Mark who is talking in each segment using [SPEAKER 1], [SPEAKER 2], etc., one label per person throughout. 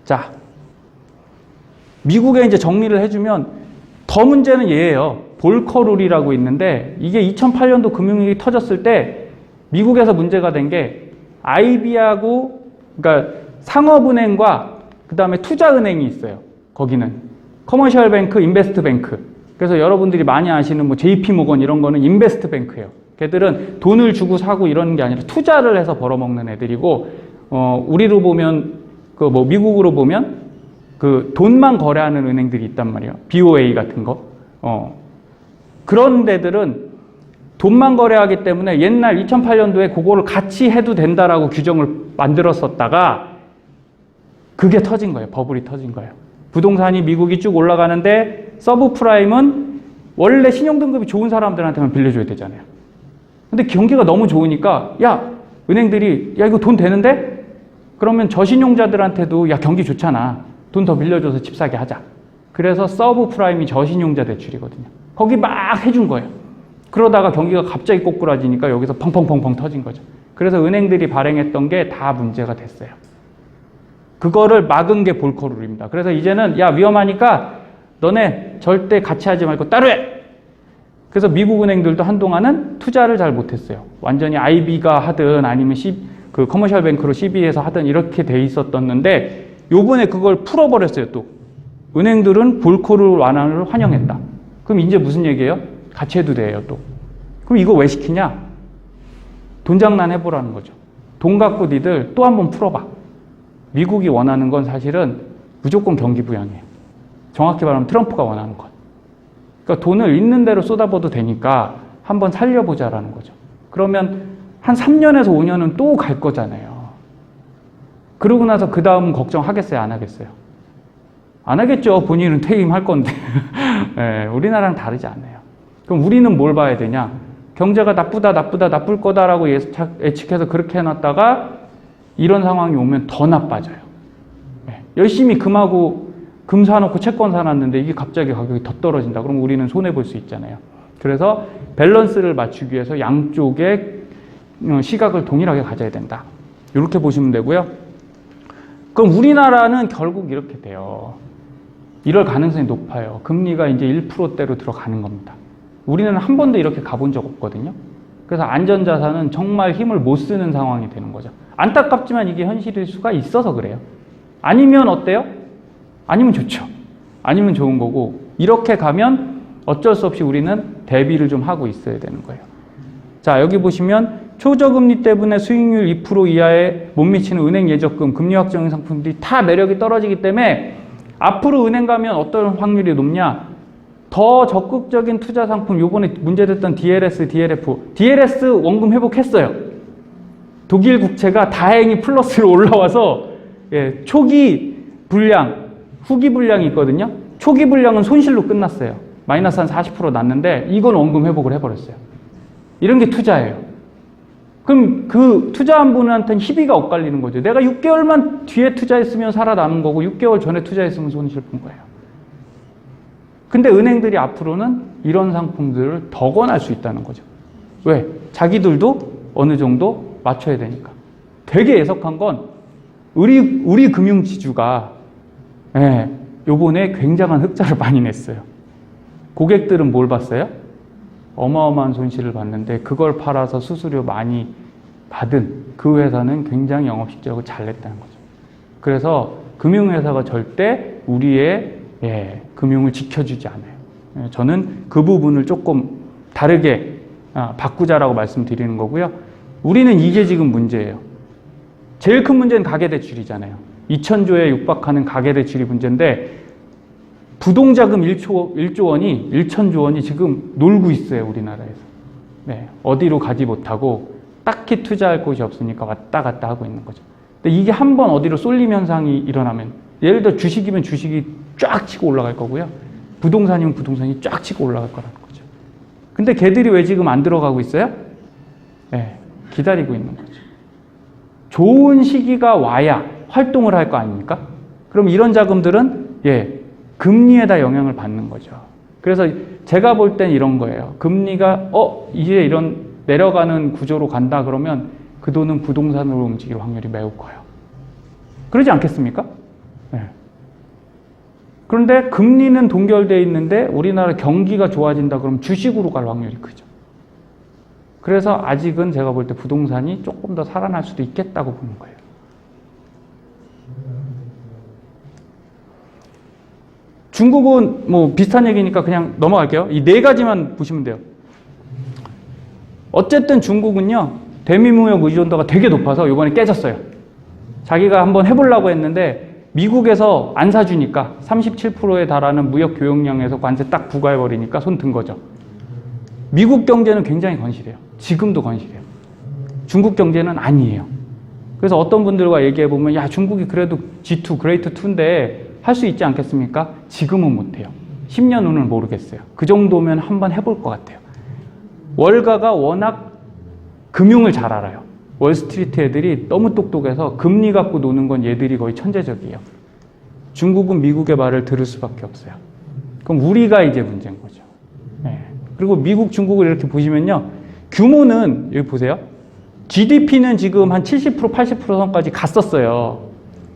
[SPEAKER 1] 자, 미국에 이제 정리를 해주면 더 문제는 얘예요. 볼커룰이라고 있는데 이게 2008년도 금융위기 터졌을 때 미국에서 문제가 된 게 IB하고 그러니까 상업은행과 그 다음에 투자은행이 있어요. 거기는 커머셜 뱅크, 인베스트 뱅크. 그래서 여러분들이 많이 아시는 뭐 JP 모건 이런 거는 인베스트 뱅크예요. 걔들은 돈을 주고 사고 이러는 게 아니라 투자를 해서 벌어먹는 애들이고, 우리로 보면 그 뭐 미국으로 보면 그 돈만 거래하는 은행들이 있단 말이에요. BOA 같은 거. 그런 데들은 돈만 거래하기 때문에 옛날 2008년도에 그거를 같이 해도 된다라고 규정을 만들었었다가 그게 터진 거예요. 버블이 터진 거예요. 부동산이 미국이 쭉 올라가는데 서브프라임은 원래 신용등급이 좋은 사람들한테만 빌려줘야 되잖아요. 근데 경기가 너무 좋으니까 야, 은행들이 야, 이거 돈 되는데? 그러면 저신용자들한테도 야, 경기 좋잖아. 돈 더 빌려줘서 집 사게 하자. 그래서 서브프라임이 저신용자 대출이거든요. 거기 막 해준 거예요. 그러다가 경기가 갑자기 꼬꾸라지니까 여기서 펑펑펑펑 터진 거죠. 그래서 은행들이 발행했던 게 다 문제가 됐어요. 그거를 막은 게 볼커룰입니다. 그래서 이제는 야, 위험하니까 너네 절대 같이 하지 말고 따로 해! 그래서 미국 은행들도 한동안은 투자를 잘 못했어요. 완전히 IB가 하든 아니면 그 커머셜 뱅크로 CB에서 하든 이렇게 돼 있었었는데 요번에 그걸 풀어버렸어요. 또 은행들은 볼커룰 완화를 환영했다. 그럼 이제 무슨 얘기예요? 같이 해도 돼요. 또 그럼 이거 왜 시키냐? 돈 장난 해보라는 거죠. 돈 갖고 니들 또 한번 풀어봐. 미국이 원하는 건 사실은 무조건 경기 부양이에요. 정확히 말하면 트럼프가 원하는 것. 그러니까 돈을 있는 대로 쏟아부어도 되니까 한번 살려보자라는 거죠. 그러면 한 3년에서 5년은 또 갈 거잖아요. 그러고 나서 그 다음 걱정하겠어요? 안 하겠어요? 안 하겠죠. 본인은 퇴임할 건데. 네, 우리나라랑 다르지 않아요. 그럼 우리는 뭘 봐야 되냐? 경제가 나쁘다, 나쁠 거다라고 예측해서 그렇게 해놨다가 이런 상황이 오면 더 나빠져요. 네, 열심히 금 사놓고 채권 사놨는데 이게 갑자기 가격이 더 떨어진다. 그럼 우리는 손해볼 수 있잖아요. 그래서 밸런스를 맞추기 위해서 양쪽의 시각을 동일하게 가져야 된다. 이렇게 보시면 되고요. 그럼 우리나라는 결국 이렇게 돼요. 이럴 가능성이 높아요. 금리가 이제 1%대로 들어가는 겁니다. 우리는 한 번도 이렇게 가본 적 없거든요. 그래서 안전자산은 정말 힘을 못 쓰는 상황이 되는 거죠. 안타깝지만 이게 현실일 수가 있어서 그래요. 아니면 어때요? 아니면 좋죠. 아니면 좋은 거고, 이렇게 가면 어쩔 수 없이 우리는 대비를 좀 하고 있어야 되는 거예요. 자, 여기 보시면 초저금리 때문에 수익률 2% 이하에 못 미치는 은행 예적금, 금리 확정 상품들이 다 매력이 떨어지기 때문에 앞으로 은행 가면 어떤 확률이 높냐? 더 적극적인 투자 상품, 요번에 문제됐던 DLS, DLS 원금 회복했어요. 독일 국채가 다행히 플러스로 올라와서 초기 불량, 후기 불량이 있거든요. 초기 불량은 손실로 끝났어요. 마이너스 한 40% 났는데 이건 원금 회복을 해버렸어요. 이런 게 투자예요. 그럼 그 투자한 분한테는 희비가 엇갈리는 거죠. 내가 6개월만 뒤에 투자했으면 살아남은 거고 6개월 전에 투자했으면 손실 본 거예요. 근데 은행들이 앞으로는 이런 상품들을 더 권할 수 있다는 거죠. 왜? 자기들도 어느 정도 맞춰야 되니까. 되게 애석한 건 우리 금융지주가 요번에 굉장한 흑자를 많이 냈어요. 고객들은 뭘 봤어요? 어마어마한 손실을 봤는데 그걸 팔아서 수수료 많이 받은 그 회사는 굉장히 영업실적으로 잘 냈다는 거죠. 그래서 금융회사가 절대 우리의 금융을 지켜주지 않아요. 저는 그 부분을 조금 다르게 바꾸자라고 말씀드리는 거고요. 우리는 이게 지금 문제예요. 제일 큰 문제는 가계대출이잖아요. 2,000조에 육박하는 가계대출이 문제인데 부동자금 1조 원이 1,000조 원이 지금 놀고 있어요. 우리나라에서. 네, 어디로 가지 못하고 딱히 투자할 곳이 없으니까 왔다 갔다 하고 있는 거죠. 근데 이게 한번 어디로 쏠림 현상이 일어나면, 예를 들어 주식이면 주식이 쫙 치고 올라갈 거고요. 부동산이면 부동산이 쫙 치고 올라갈 거라는 거죠. 근데 걔들이 왜 지금 안 들어가고 있어요? 네, 기다리고 있는 거죠. 좋은 시기가 와야 활동을 할 거 아닙니까? 그럼 이런 자금들은 금리에다 영향을 받는 거죠. 그래서 제가 볼 땐 이런 거예요. 금리가 이제 이런 내려가는 구조로 간다 그러면 그 돈은 부동산으로 움직일 확률이 매우 커요. 그러지 않겠습니까? 네. 그런데 금리는 동결되어 있는데 우리나라 경기가 좋아진다 그러면 주식으로 갈 확률이 크죠. 그래서 아직은 제가 볼 때 부동산이 조금 더 살아날 수도 있겠다고 보는 거예요. 중국은 뭐 비슷한 얘기니까 그냥 넘어갈게요. 이 네 가지만 보시면 돼요. 어쨌든 중국은요, 대미무역 의존도가 되게 높아서 이번에 깨졌어요. 자기가 한번 해보려고 했는데 미국에서 안 사주니까 37%에 달하는 무역 교역량에서 관세 딱 부과해버리니까 손 든 거죠. 미국 경제는 굉장히 건실해요. 지금도 건실해요. 중국 경제는 아니에요. 그래서 어떤 분들과 얘기해보면 야, 중국이 그래도 G2, 그레이트 2인데 할 수 있지 않겠습니까? 지금은 못해요. 10년 후는 모르겠어요. 그 정도면 한번 해볼 것 같아요. 월가가 워낙 금융을 잘 알아요. 월스트리트 애들이 너무 똑똑해서 금리 갖고 노는 건 얘들이 거의 천재적이에요. 중국은 미국의 말을 들을 수밖에 없어요. 그럼 우리가 이제 문제인 거죠. 네. 그리고 미국, 중국을 이렇게 보시면요. 규모는 여기 보세요. GDP는 지금 한 70%, 80% 선까지 갔었어요.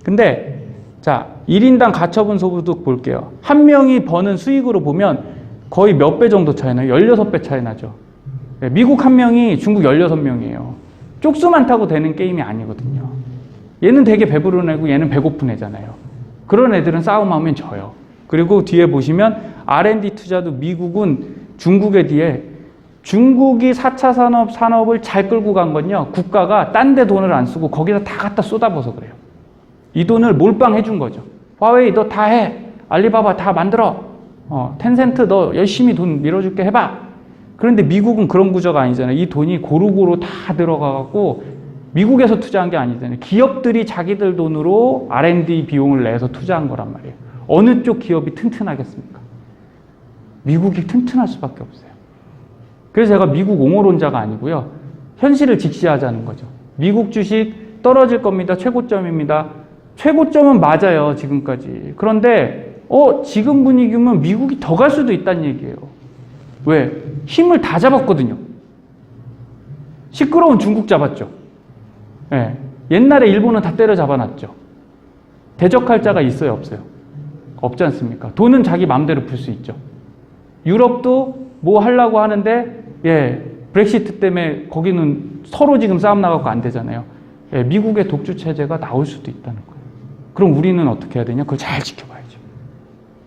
[SPEAKER 1] 근데 자, 1인당 가처분 소득 볼게요. 한 명이 버는 수익으로 보면 거의 몇 배 정도 차이 나요? 16배 차이 나죠. 네, 미국 한 명이 중국 16명이에요. 쪽수만 타고 되는 게임이 아니거든요. 얘는 되게 배부른 애고 얘는 배고픈 애잖아요. 그런 애들은 싸움하면 져요. 그리고 뒤에 보시면 R&D 투자도 미국은 중국에 뒤에 중국이 4차 산업을 잘 끌고 간 건요. 국가가 딴 데 돈을 안 쓰고 거기다 다 갖다 쏟아부어서 그래요. 이 돈을 몰빵해 준 거죠. 화웨이 너 다 해. 알리바바 다 만들어. 텐센트 너 열심히 돈 밀어줄게 해봐. 그런데 미국은 그런 구조가 아니잖아요. 이 돈이 고루고루 다 들어가고 미국에서 투자한 게 아니잖아요. 기업들이 자기들 돈으로 R&D 비용을 내서 투자한 거란 말이에요. 어느 쪽 기업이 튼튼하겠습니까? 미국이 튼튼할 수밖에 없어요. 그래서 제가 미국 옹호론자가 아니고요. 현실을 직시하자는 거죠. 미국 주식 떨어질 겁니다. 최고점입니다. 최고점은 맞아요. 지금까지. 그런데 지금 분위기면 미국이 더 갈 수도 있다는 얘기예요. 왜? 힘을 다 잡았거든요. 시끄러운 중국 잡았죠. 네. 옛날에 일본은 다 때려잡아놨죠. 대적할 자가 있어요? 없어요? 없지 않습니까? 돈은 자기 마음대로 풀 수 있죠. 유럽도 뭐 하려고 하는데 브렉시트 때문에 거기는 서로 지금 싸움 나가고 안 되잖아요. 미국의 독주 체제가 나올 수도 있다는 거예요. 그럼 우리는 어떻게 해야 되냐? 그걸 잘 지켜봐야죠.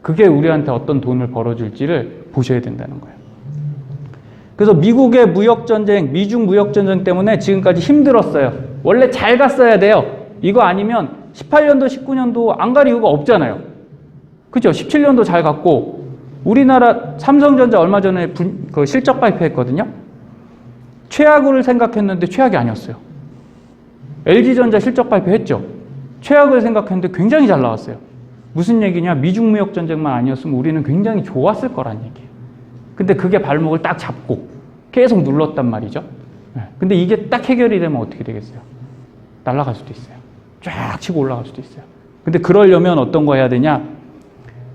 [SPEAKER 1] 그게 우리한테 어떤 돈을 벌어줄지를 보셔야 된다는 거예요. 그래서 미국의 무역전쟁, 미중 무역전쟁 때문에 지금까지 힘들었어요. 원래 잘 갔어야 돼요. 이거 아니면 18년도, 19년도 안 갈 이유가 없잖아요. 그죠? 17년도 잘 갔고, 우리나라 삼성전자 얼마 전에 그 실적 발표했거든요. 최악을 생각했는데 최악이 아니었어요. LG전자 실적 발표했죠. 최악을 생각했는데 굉장히 잘 나왔어요. 무슨 얘기냐? 미중 무역 전쟁만 아니었으면 우리는 굉장히 좋았을 거란 얘기예요. 근데 그게 발목을 딱 잡고 계속 눌렀단 말이죠. 근데 이게 딱 해결이 되면 어떻게 되겠어요? 날아갈 수도 있어요. 쫙 치고 올라갈 수도 있어요. 근데 그러려면 어떤 거 해야 되냐?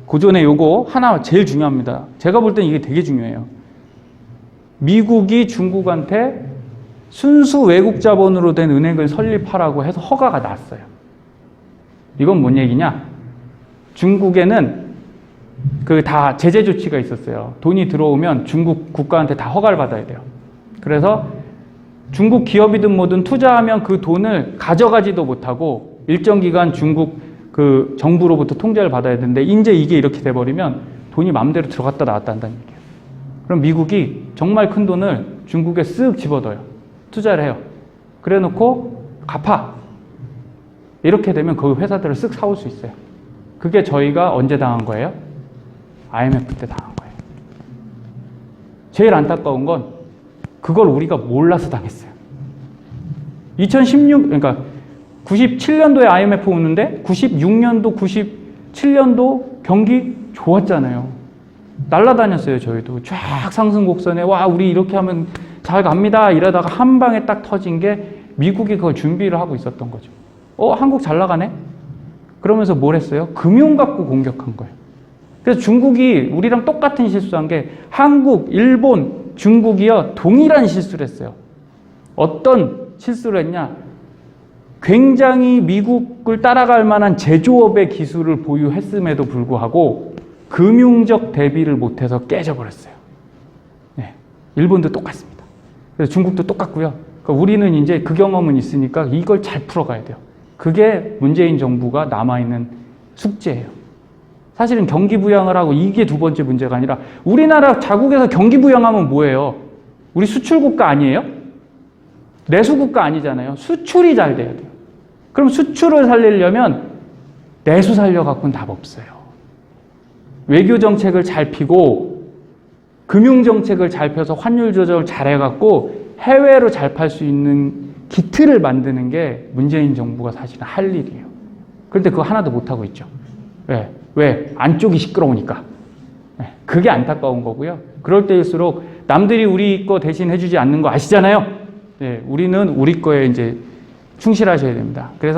[SPEAKER 1] 고전에 요거 하나 제일 중요합니다. 제가 볼 땐 이게 되게 중요해요. 미국이 중국한테 순수 외국 자본으로 된 은행을 설립하라고 해서 허가가 났어요. 이건 뭔 얘기냐? 중국에는 그 다 제재 조치가 있었어요. 돈이 들어오면 중국 국가한테 다 허가를 받아야 돼요. 그래서 중국 기업이든 뭐든 투자하면 그 돈을 가져가지도 못하고 일정 기간 중국 그 정부로부터 통제를 받아야 되는데 이제 이게 이렇게 돼버리면 돈이 마음대로 들어갔다 나왔다 한다는 얘기예요. 그럼 미국이 정말 큰 돈을 중국에 쓱 집어넣어요. 투자를 해요. 그래 놓고 갚아. 이렇게 되면 그 회사들을 쓱 사올 수 있어요. 그게 저희가 언제 당한 거예요? IMF 때 당한 거예요. 제일 안타까운 건 그걸 우리가 몰라서 당했어요. 그러니까 97년도에 IMF 오는데 96년도, 97년도 경기 좋았잖아요. 날라다녔어요, 저희도. 쫙 상승 곡선에 와, 우리 이렇게 하면 잘 갑니다. 이러다가 한 방에 딱 터진 게 미국이 그걸 준비를 하고 있었던 거죠. 한국 잘 나가네? 그러면서 뭘 했어요? 금융 갖고 공격한 거예요. 그래서 중국이 우리랑 똑같은 실수한 게 한국, 일본, 중국이요 동일한 실수를 했어요. 어떤 실수를 했냐? 굉장히 미국을 따라갈 만한 제조업의 기술을 보유했음에도 불구하고 금융적 대비를 못해서 깨져버렸어요. 네, 일본도 똑같습니다. 그래서 중국도 똑같고요. 그러니까 우리는 이제 그 경험은 있으니까 이걸 잘 풀어가야 돼요. 그게 문재인 정부가 남아있는 숙제예요. 사실은 경기 부양을 하고 이게 두 번째 문제가 아니라 우리나라 자국에서 경기 부양하면 뭐예요? 우리 수출국가 아니에요? 내수국가 아니잖아요. 수출이 잘 돼야 돼요. 그럼 수출을 살리려면 내수 살려갖고는 답 없어요. 외교 정책을 잘 피고 금융 정책을 잘 펴서 환율 조정을 잘 해갖고 해외로 잘 팔 수 있는 기틀을 만드는 게 문재인 정부가 사실은 할 일이에요. 그런데 그거 하나도 못하고 있죠. 왜? 안쪽이 시끄러우니까. 그게 안타까운 거고요. 그럴 때일수록 남들이 우리 거 대신 해주지 않는 거 아시잖아요. 우리는 우리 거에 이제 충실하셔야 됩니다. 그래서